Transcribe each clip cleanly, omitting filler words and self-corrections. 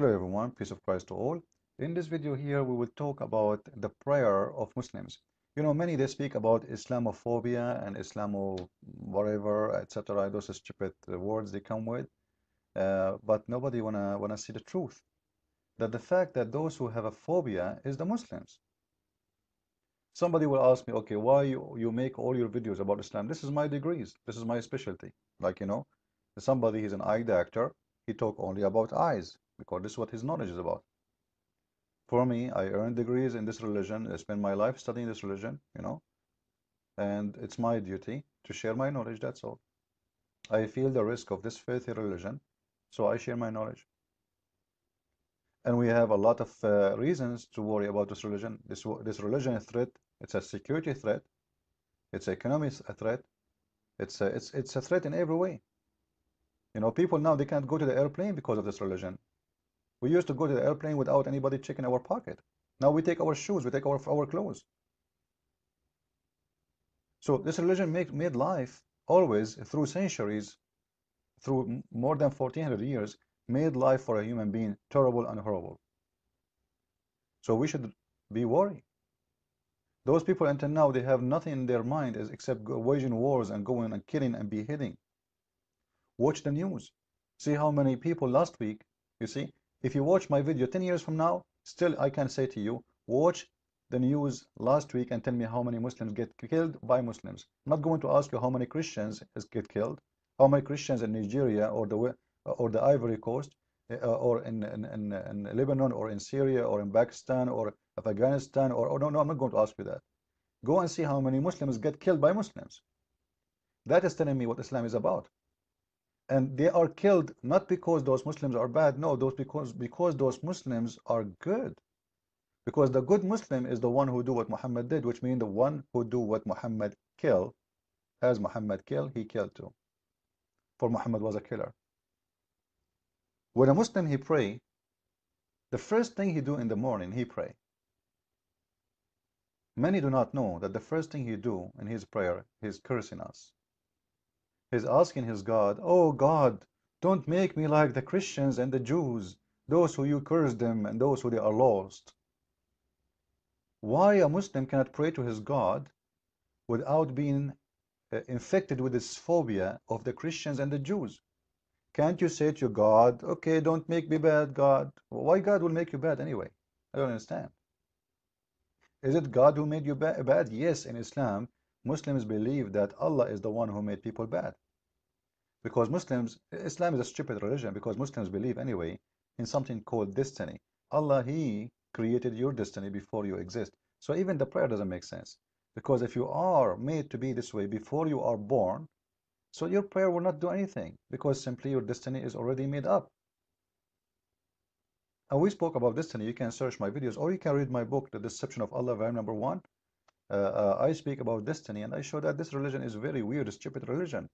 Hello everyone, peace of Christ to all. In this video here, we will talk about the prayer of Muslims. You know, many they speak about Islamophobia and Islamo whatever, etc. Those stupid words they come with, but nobody wanna see the truth. That the fact that those who have a phobia is the Muslims. Somebody will ask me, okay, why you make all your videos about Islam? This is my degrees. This is my specialty. Like, you know, somebody, he's an eye doctor. He talk only about eyes because this is what his knowledge is about. For me, I earned degrees in this religion. I spent my life studying this religion, you know, and it's my duty to share my knowledge, that's all. I feel the risk of this faithy religion, so I share my knowledge. And we have a lot of reasons to worry about this religion. This religion is a threat. It's a security threat. It's an economic threat. It's a threat in every way. You know, people now, they can't go to the airplane because of this religion. We used to go to the airplane without anybody checking our pocket. Now we take our shoes, we take our clothes. So this religion made life always, through centuries, through more than 1400 years, made life for a human being terrible and horrible. So we should be worried. Those people until now, they have nothing in their mind except waging wars and going and killing and beheading. Watch the news. See how many people last week, you see, if you watch my video 10 years from now, still I can say to you, watch the news last week and tell me how many Muslims get killed by Muslims. I'm not going to ask you how many Christians get killed, how many Christians in Nigeria or the Ivory Coast, or in Lebanon or in Syria or in Pakistan or Afghanistan, or no, I'm not going to ask you that. Go and see how many Muslims get killed by Muslims. That is telling me what Islam is about. And they are killed not because those Muslims are bad, no, because those Muslims are good. Because the good Muslim is the one who do what Muhammad did, which means the one who do what Muhammad kill. As Muhammad kill, he killed too. For Muhammad was a killer. When a Muslim he pray, the first thing he do in the morning, he pray. Many do not know that the first thing he do in his prayer, he's cursing us. He's asking his God, oh God, don't make me like the Christians and the Jews, those who you curse them and those who they are lost. Why a Muslim cannot pray to his God without being infected with this phobia of the Christians and the Jews? Can't you say to God, okay, don't make me bad, God? Why God will make you bad anyway? I don't understand. Is it God who made you bad? Yes, in Islam, Muslims believe that Allah is the one who made people bad. Because Islam is a stupid religion because Muslims believe anyway in something called destiny. Allah, He created your destiny before you exist. So even the prayer doesn't make sense. Because if you are made to be this way before you are born, so your prayer will not do anything because simply your destiny is already made up. And we spoke about destiny. You can search my videos or you can read my book, The Deception of Allah, volume number 1. I speak about destiny and I show that this religion is very weird, stupid religion.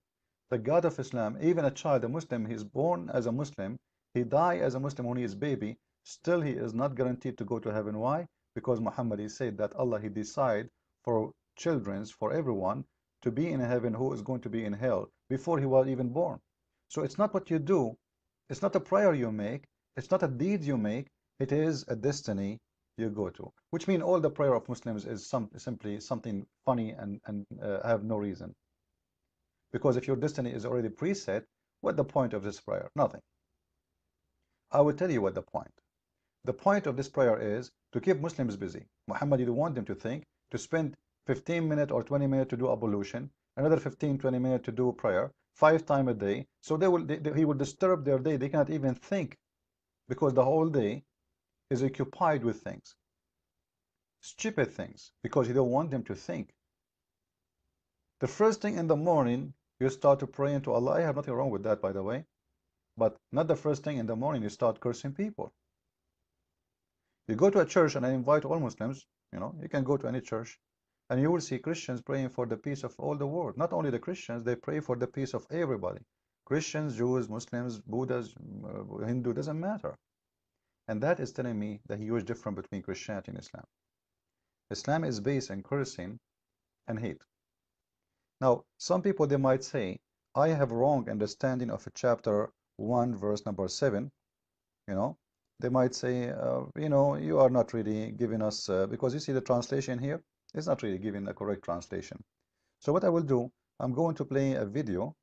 The God of Islam, even a child, a Muslim, he is born as a Muslim, he dies as a Muslim when he is baby, still he is not guaranteed to go to heaven. Why? Because Muhammad, he said that Allah, he decide for children, for everyone, to be in heaven who is going to be in hell before he was even born. So it's not what you do, it's not a prayer you make, it's not a deed you make, it is a destiny you go to. Which means all the prayer of Muslims is simply something funny and have no reason. Because if your destiny is already preset, what the point of this prayer? Nothing. I will tell you what the point. The point of this prayer is to keep Muslims busy. Muhammad didn't want them to think, to spend 15 minutes or 20 minutes to do ablution, another 15-20 minutes to do prayer, 5 times a day. So he will disturb their day. They cannot even think because the whole day is occupied with things. Stupid things, because he don't want them to think. The first thing in the morning, you start to pray into Allah. I have nothing wrong with that, by the way. But not the first thing in the morning you start cursing people. You go to a church, and I invite all Muslims, you know, you can go to any church, and you will see Christians praying for the peace of all the world. Not only the Christians, they pray for the peace of everybody. Christians, Jews, Muslims, Buddhas, Hindu, doesn't matter. And that is telling me the huge difference between Christianity and Islam. Islam is based on cursing and hate. Now, some people, they might say, I have wrong understanding of chapter 1, verse number 7, you know, they might say, you know, you are not really giving us, because you see the translation here, it's not really giving the correct translation. So what I will do, I'm going to play a video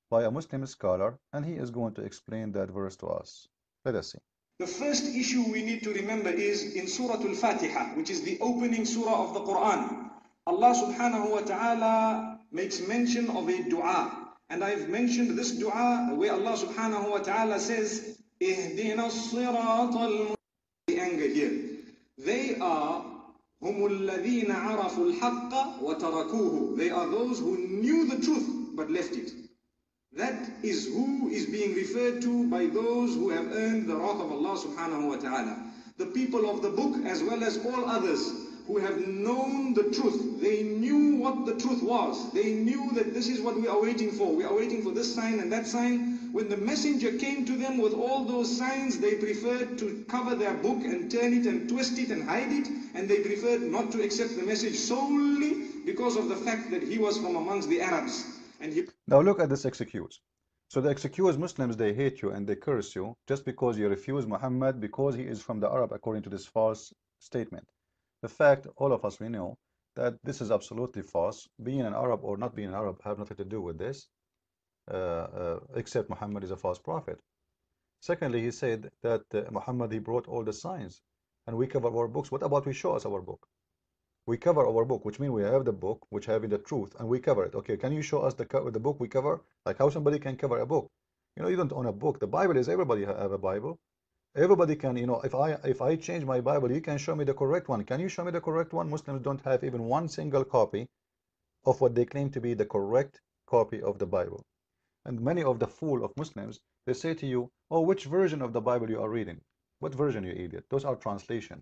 by a Muslim scholar, and he is going to explain that verse to us. Let us see. The first issue we need to remember is in Surah Al-Fatiha, which is the opening surah of the Quran. Allah subhanahu wa ta'ala makes mention of a dua. And I've mentioned this dua where Allah subhanahu wa ta'ala says, Ihdina as-sirata al-mustaqim, anger here. They are هم الذين عرفوا الحق وتركوه. They are those who knew the truth but left it. That is who is being referred to by those who have earned the wrath of Allah subhanahu wa ta'ala. The people of the book as well as all others who have known the truth. They knew what the truth was. They knew that this is what we are waiting for. We are waiting for this sign and that sign. When the messenger came to them with all those signs, they preferred to cover their book and turn it and twist it and hide it. And they preferred not to accept the message solely because of the fact that he was from amongst the Arabs. And he... Now look at this excuse. So the excuse Muslims, they hate you and they curse you just because you refuse Muhammad because he is from the Arab, according to this false statement. The fact, all of us, we know that this is absolutely false. Being an Arab or not being an Arab have nothing to do with this, except Muhammad is a false prophet. Secondly, he said that Muhammad, he brought all the signs, and we cover our books. What about we show us our book? We cover our book, which means we have the book, which having the truth, and we cover it. Okay, can you show us the book we cover? Like how somebody can cover a book? You know, you don't own a book. The Bible is, everybody have a Bible. Everybody can, you know, if I change my Bible, you can show me the correct one. Can you show me the correct one? Muslims don't have even one single copy of what they claim to be the correct copy of the Bible. And many of the fool of Muslims, they say to you, oh, which version of the Bible you are reading? What version, you idiot? Those are translation.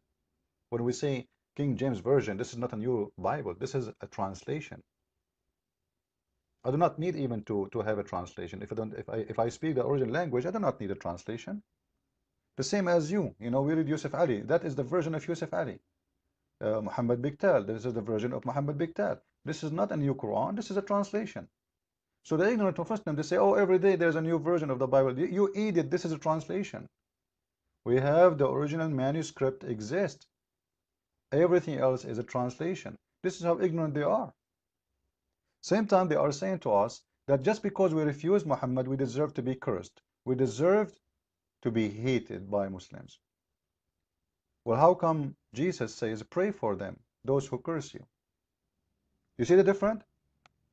When we say King James Version, this is not a new Bible. This is a translation. I do not need even to have a translation. If I speak the original language, I do not need a translation. The same as you know, we read Yusuf Ali. That is the version of Yusuf Ali. Muhammad Biktal. This is the version of Muhammad Biktal. This is not a new Quran. This is a translation. So the ignorant of Muslims, they say, oh, every day there's a new version of the Bible. You idiot, this is a translation. We have the original manuscript exist. Everything else is a translation. This is how ignorant they are. Same time, they are saying to us that just because we refuse Muhammad, we deserve to be cursed. We deserve to be hated by Muslims. Well, how come Jesus says, pray for them, those who curse you? You see the difference?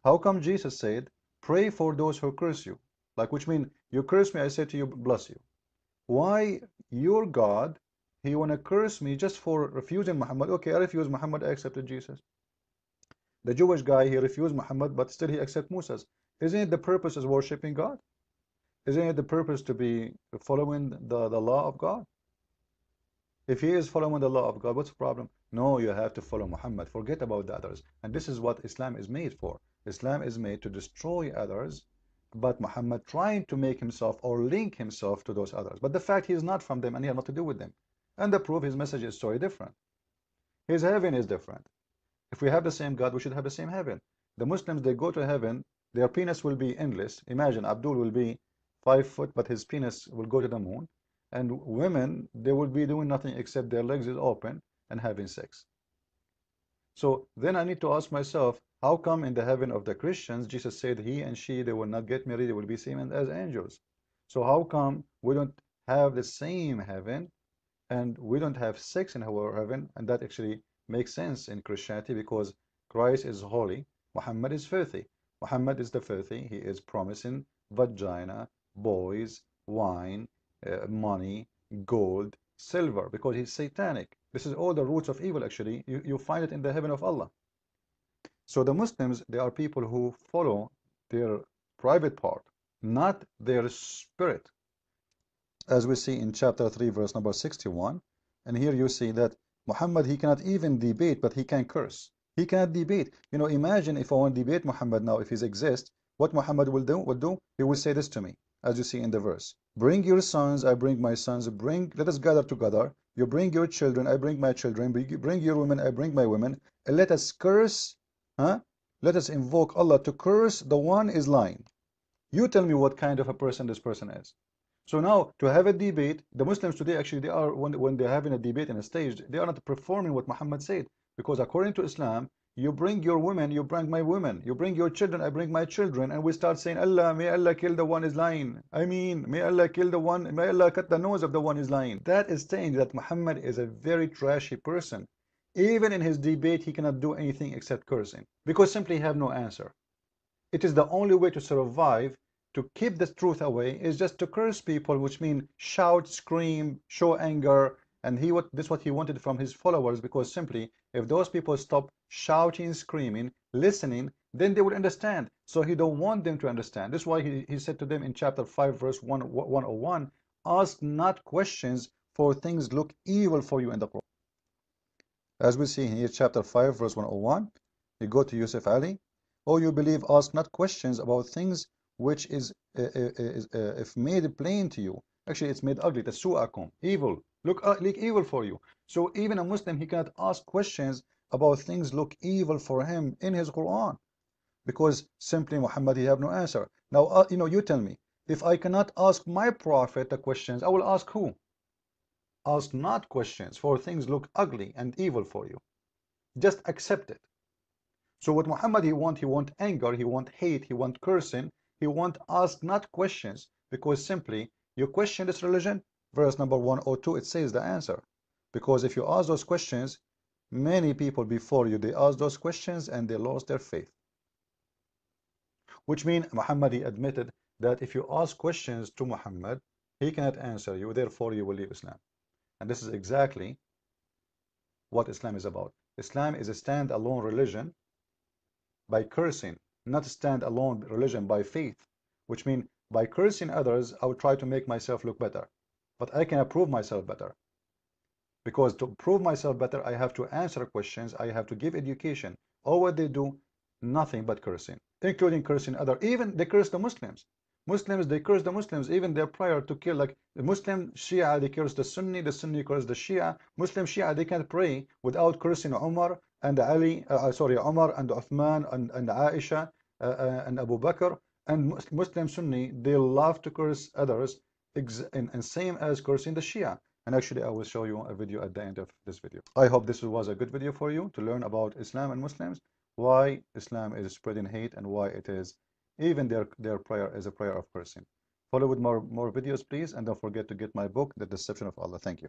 How come Jesus said, pray for those who curse you? Like, which means, you curse me, I say to you, bless you. Why your God, he want to curse me just for refusing Muhammad? Okay, I refuse Muhammad, I accepted Jesus. The Jewish guy, he refused Muhammad, but still he accepted Moses. Isn't it the purpose is worshipping God? Isn't it the purpose to be following the law of God? If he is following the law of God, what's the problem? No, you have to follow Muhammad. Forget about the others. And this is what Islam is made for. Islam is made to destroy others, but Muhammad trying to make himself or link himself to those others. But the fact he is not from them and he has nothing to do with them. And the proof, his message is so different. His heaven is different. If we have the same God, we should have the same heaven. The Muslims, they go to heaven, their penis will be endless. Imagine Abdul will be 5 foot, but his penis will go to the moon. And women, they will be doing nothing except their legs is open and having sex. So then I need to ask myself, how come in the heaven of the Christians, Jesus said he and she, they will not get married, they will be seen as angels. So how come we don't have the same heaven and we don't have sex in our heaven? And that actually makes sense in Christianity because Christ is holy, Muhammad is filthy. Muhammad is the filthy, he is promising vagina, boys, wine, money, gold, silver, because he's satanic. This is all the roots of evil actually. You find it in the heaven of Allah. So the Muslims, they are people who follow their private part, not their spirit. As we see in chapter 3, verse number 61, and here you see that Muhammad, he cannot even debate, but he can curse. He cannot debate. You know, imagine if I want to debate Muhammad now, if he exists, what Muhammad will do, he will say this to me, as you see in the verse. Bring your sons, I bring my sons, let us gather together. You bring your children, I bring my children, bring your women, I bring my women, and let us curse, let us invoke Allah to curse the one is lying. You tell me what kind of a person this person is. So now to have a debate, the Muslims today actually they are when they're having a debate in a stage, they are not performing what Muhammad said. Because according to Islam, you bring your women, you bring my women, you bring your children, I bring my children, and we start saying, Allah, may Allah kill the one is lying. I mean, may Allah kill the one, may Allah cut the nose of the one is lying. That is saying that Muhammad is a very trashy person. Even in his debate, he cannot do anything except cursing, because simply he have no answer. It is the only way to survive, to keep the truth away, is just to curse people, which means shout, scream, show anger. And this is what he wanted from his followers, because simply if those people stop shouting, screaming, listening, then they will understand. So he don't want them to understand. This is why he said to them in chapter 5 verse 101, ask not questions, for things look evil for you in the Quran. As we see here, chapter 5 verse 101, you go to Yusuf Ali. Oh, you believe, ask not questions about things which is if made plain to you. Actually, it's made ugly. Tasu'akum, evil. Look evil for you. So even a Muslim, he cannot ask questions about things look evil for him in his Quran, because simply Muhammad, he have no answer. Now, you tell me, if I cannot ask my prophet the questions, I will ask who? Ask not questions, for things look ugly and evil for you. Just accept it. So what Muhammad he want anger, he want hate, he want cursing, he want ask not questions, because simply you question this religion, verse number 102, it says the answer. Because if you ask those questions, many people before you, they asked those questions and they lost their faith. Which means Muhammad he admitted that if you ask questions to Muhammad, he cannot answer you, therefore you will leave Islam. And this is exactly what Islam is about. Islam is a stand-alone religion by cursing, not stand-alone religion by faith, which means by cursing others, I will try to make myself look better. But I cannot prove myself better. Because to prove myself better, I have to answer questions, I have to give education. All what they do, nothing but cursing, including cursing others. Even they curse the Muslims. Muslims, they curse the Muslims, even their prayer to kill, like the Muslim Shia, they curse the Sunni curse the Shia. Muslim Shia, they can't pray without cursing Umar and Ali, Umar and Uthman and Aisha and Abu Bakr. And Muslim Sunni, they love to curse others, and same as cursing the Shia. And actually, I will show you a video at the end of this video. I hope this was a good video for you to learn about Islam and Muslims, why Islam is spreading hate, and why it is even their prayer is a prayer of cursing. Follow with more videos, please, and don't forget to get my book, The Deception of Allah. Thank you.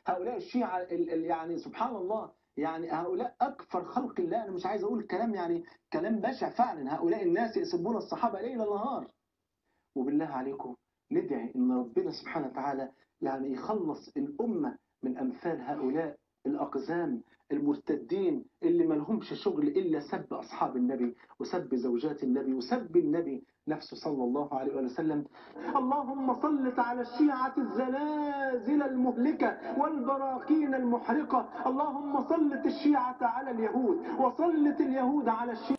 هؤلاء الشيعة يعني سبحان الله، يعني هؤلاء أكثر خلق الله. أنا مش عايز أقول كلام يعني كلام بشع فعلا. هؤلاء الناس يسبون الصحابة ليل نهار. وبالله عليكم ندعي إن ربنا سبحانه وتعالى يعني يخلص الأمة من أمثال هؤلاء الأقزام المرتدين اللي ما لهمش شغل إلا سب أصحاب النبي وسب زوجات النبي وسب النبي نفسه صلى الله عليه وسلم. اللهم صلت على الشيعة الزلازل المهلكة والبراكين المحرقة. اللهم صلت الشيعة على اليهود وصلت اليهود على الشيعة.